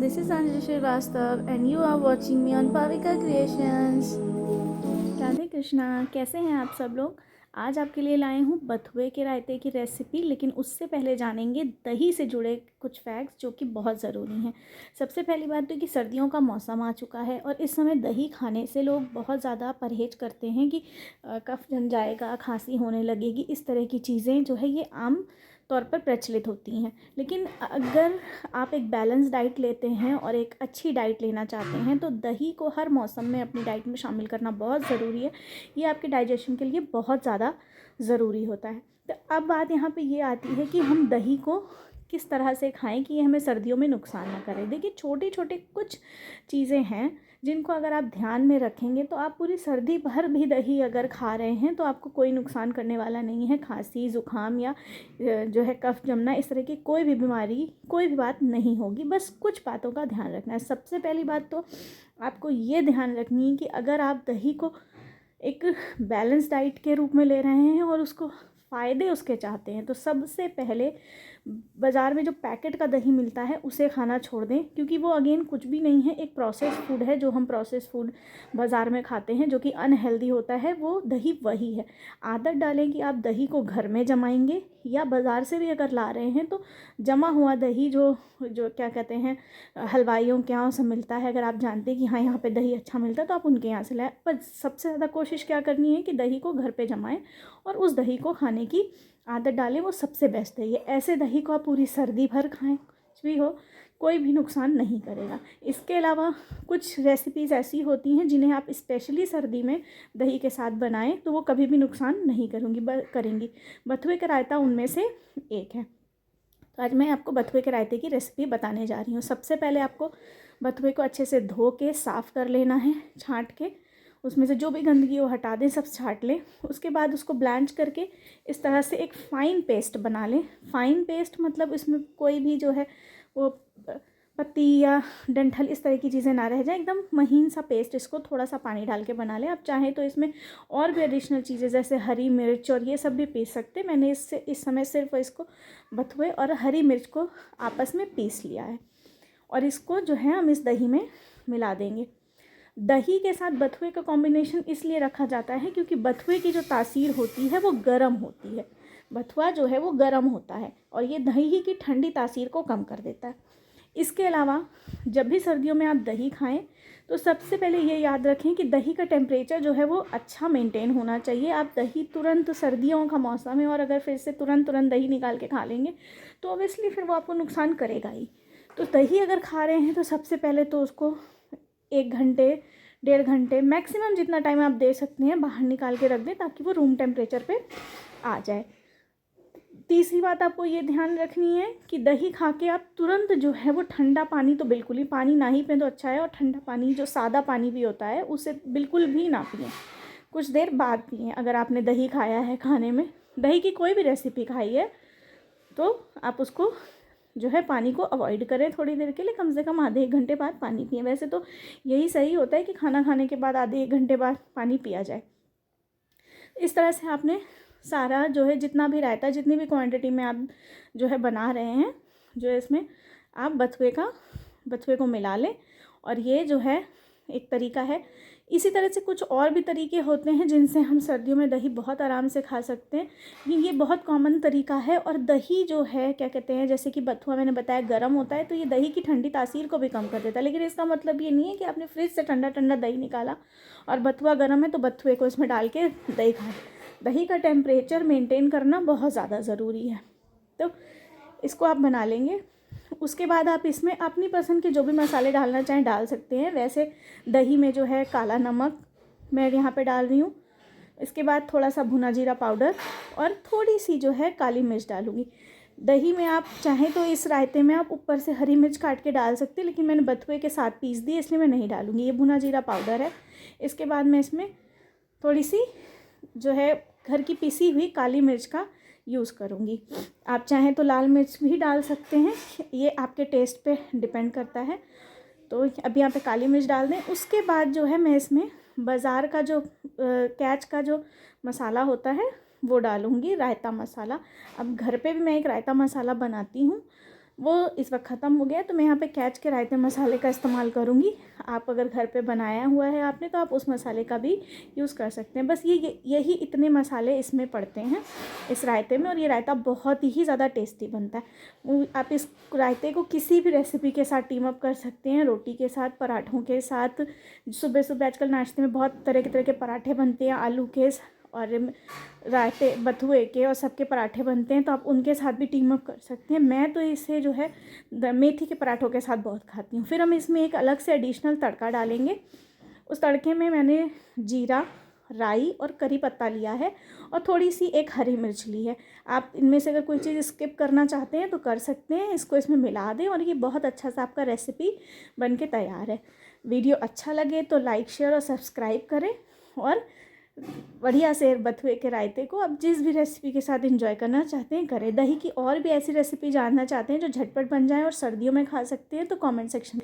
this is Anjali Srivastava and you are watching me on Pavika Creations। Radhe Krishna, कैसे हैं आप सब लोग। आज आपके लिए लाए हूँ बथुए के रायते की रेसिपी, लेकिन उससे पहले जानेंगे दही से जुड़े कुछ फैक्ट्स जो कि बहुत ज़रूरी हैं। सबसे पहली बात तो कि सर्दियों का मौसम आ चुका है और इस समय दही खाने से लोग बहुत ज़्यादा परहेज करते हैं कि कफ जम जाएगा, खांसी होने लगेगी, इस तरह की चीज़ें जो है ये आम तौर पर प्रचलित होती हैं। लेकिन अगर आप एक बैलेंस डाइट लेते हैं और एक अच्छी डाइट लेना चाहते हैं तो दही को हर मौसम में अपनी डाइट में शामिल करना बहुत ज़रूरी है। ये आपके डाइजेशन के लिए बहुत ज़्यादा ज़रूरी होता है। तो अब बात यहाँ पे ये आती है कि हम दही को किस तरह से खाएं कि ये हमें सर्दियों में नुकसान ना करे। देखिए, छोटे छोटे कुछ चीज़ें हैं जिनको अगर आप ध्यान में रखेंगे तो आप पूरी सर्दी भर भी दही अगर खा रहे हैं तो आपको कोई नुकसान करने वाला नहीं है। खांसी, ज़ुकाम या जो है कफ जमना, इस तरह की कोई भी बीमारी, कोई भी बात नहीं होगी। बस कुछ बातों का ध्यान रखना है। सबसे पहली बात तो आपको ये ध्यान रखनी है कि अगर आप दही को एक बैलेंस डाइट के रूप में ले रहे हैं और उसको फ़ायदे उसके चाहते हैं तो सबसे पहले बाज़ार में जो पैकेट का दही मिलता है उसे खाना छोड़ दें, क्योंकि वो अगेन कुछ भी नहीं है, एक प्रोसेस फूड है। जो हम प्रोसेस फूड बाज़ार में खाते हैं जो कि अनहेल्दी होता है, वो दही वही है। आदत डालें कि आप दही को घर में जमाएंगे या बाज़ार से भी अगर ला रहे हैं तो जमा हुआ दही जो जो क्या कहते हैं हलवाइयों के यहाँ से मिलता है, अगर आप जानते हैं कि हाँ यहाँ पे दही अच्छा मिलता है तो आप उनके यहाँ से लाएं। पर सबसे ज़्यादा कोशिश क्या करनी है कि दही को घर पे जमाएं और उस दही को खाने की आदत डालें, वो सबसे बेस्ट है। ये ऐसे दही को आप पूरी सर्दी भर खाएं, कुछ भी हो, कोई भी नुकसान नहीं करेगा। इसके अलावा कुछ रेसिपीज़ ऐसी होती हैं जिन्हें आप स्पेशली सर्दी में दही के साथ बनाएं तो वो कभी भी नुकसान नहीं करेंगी। बथुए का रायता उनमें से एक है। तो आज मैं आपको बथुए के रायते की रेसिपी बताने जा रही हूँ। सबसे पहले आपको बथुए को अच्छे से धो के साफ़ कर लेना है, छाँट के उसमें से जो भी गंदगी वो हटा दें, सब छाँट लें। उसके बाद उसको ब्लांच करके इस तरह से एक फ़ाइन पेस्ट बना लें। फ़ाइन पेस्ट मतलब इसमें कोई भी जो है वो पत्ती या डंठल इस तरह की चीज़ें ना रह जाए, एकदम महीन सा पेस्ट। इसको थोड़ा सा पानी डाल के बना लें। आप चाहें तो इसमें और भी एडिशनल चीज़ें जैसे हरी मिर्च और ये सब भी पीस सकते। मैंने इस समय सिर्फ इसको बथुए और हरी मिर्च को आपस में पीस लिया है और इसको जो है हम इस दही में मिला देंगे। दही के साथ बथुए का कॉम्बिनेशन इसलिए रखा जाता है क्योंकि बथुए की जो तासीर होती है वो गर्म होती है। बथुआ जो है वो गर्म होता है और ये दही की ठंडी तासीर को कम कर देता है। इसके अलावा जब भी सर्दियों में आप दही खाएं तो सबसे पहले ये याद रखें कि दही का टेम्परेचर जो है वो अच्छा मेंटेन होना चाहिए। आप दही तुरंत, सर्दियों का मौसम है और अगर फिर से तुरंत दही निकाल के खा लेंगे तो ऑब्वियसली फिर वो आपको नुकसान करेगा ही। तो दही अगर खा रहे हैं तो सबसे पहले तो उसको 1 घंटे, 1.5 घंटे मैक्सिमम जितना टाइम आप दे सकते हैं बाहर निकाल के रख दें ताकि वो रूम टेम्परेचर पे आ जाए। तीसरी बात आपको ये ध्यान रखनी है कि दही खा के आप तुरंत जो है वो ठंडा पानी, तो बिल्कुल ही पानी ना ही पिएं तो अच्छा है, और ठंडा पानी जो सादा पानी भी होता है उसे बिल्कुल भी ना पिएं, कुछ देर बाद पिएं। अगर आपने दही खाया है, खाने में दही की कोई भी रेसिपी खाई है तो आप उसको जो है पानी को अवॉइड करें थोड़ी देर के लिए, कम से कम आधे 1 घंटे बाद पानी पिएं। वैसे तो यही सही होता है कि खाना खाने के बाद आधे 1 घंटे बाद पानी पिया जाए। इस तरह से आपने सारा जो है जितना भी रायता, जितनी भी क्वांटिटी में आप जो है बना रहे हैं, जो है इसमें आप बथुए को मिला लें। और ये जो है एक तरीका है। इसी तरह से कुछ और भी तरीके होते हैं जिनसे हम सर्दियों में दही बहुत आराम से खा सकते हैं, लेकिन ये बहुत कॉमन तरीका है। और दही जो है क्या कहते हैं, जैसे कि बथुआ मैंने बताया गर्म होता है तो ये दही की ठंडी तासीर को भी कम कर देता है। लेकिन इसका मतलब ये नहीं है कि आपने फ्रिज से ठंडा ठंडा दही निकाला और बथुआ गर्म है तो बथुए को इसमें डाल के दही खाएं। दही का टेम्परेचर मेंटेन करना बहुत ज़्यादा ज़रूरी है। तो इसको आप बना लेंगे। उसके बाद आप इसमें अपनी पसंद के जो भी मसाले डालना चाहें डाल सकते हैं। वैसे दही में जो है काला नमक मैं यहाँ पे डाल रही हूँ। इसके बाद थोड़ा सा भुना जीरा पाउडर और थोड़ी सी जो है काली मिर्च डालूँगी। दही में आप चाहें तो इस रायते में आप ऊपर से हरी मिर्च काट के डाल सकते हैं, लेकिन मैंने बथुए के साथ पीस दी इसलिए मैं नहीं डालूँगी। ये भुना जीरा पाउडर है। इसके बाद मैं इसमें थोड़ी सी जो है घर की पिसी हुई काली मिर्च का यूज़ करूँगी। आप चाहें तो लाल मिर्च भी डाल सकते हैं, ये आपके टेस्ट पे डिपेंड करता है। तो अभी यहाँ पे काली मिर्च डाल दें। उसके बाद जो है मैं इसमें बाज़ार का जो कैच का जो मसाला होता है वो डालूँगी, रायता मसाला। अब घर पे भी मैं एक रायता मसाला बनाती हूँ वो इस वक्त ख़त्म हो गया है। तो मैं यहाँ पे कैच के रायते मसाले का इस्तेमाल करूँगी। आप अगर घर पे बनाया हुआ है आपने तो आप उस मसाले का भी यूज़ कर सकते हैं। बस यही इतने मसाले इसमें पड़ते हैं इस रायते में, और ये रायता बहुत ही ज़्यादा टेस्टी बनता है। आप इस रायते को किसी भी रेसिपी के साथ टीम अप कर सकते हैं, रोटी के साथ, पराठों के साथ। सुबह सुबह आजकल नाश्ते में बहुत तरह के पराठे बनते हैं, आलू के और रायते बथुए के और सबके पराठे बनते हैं, तो आप उनके साथ भी टीम अप कर सकते हैं। मैं तो इसे जो है मेथी के पराठों के साथ बहुत खाती हूँ। फिर हम इसमें एक अलग से एडिशनल तड़का डालेंगे। उस तड़के में मैंने जीरा, राई और करी पत्ता लिया है और थोड़ी सी एक हरी मिर्च ली है। आप इनमें से अगर कोई चीज़ स्किप करना चाहते हैं तो कर सकते हैं। इसको इसमें मिला दें और ये बहुत अच्छा सा आपका रेसिपी बन के तैयार है। वीडियो अच्छा लगे तो लाइक, शेयर और सब्सक्राइब करें, और बढ़िया से बथुए के रायते को आप जिस भी रेसिपी के साथ एंजॉय करना चाहते हैं करें। दही की और भी ऐसी रेसिपी जानना चाहते हैं जो झटपट बन जाए और सर्दियों में खा सकते हैं तो कमेंट सेक्शन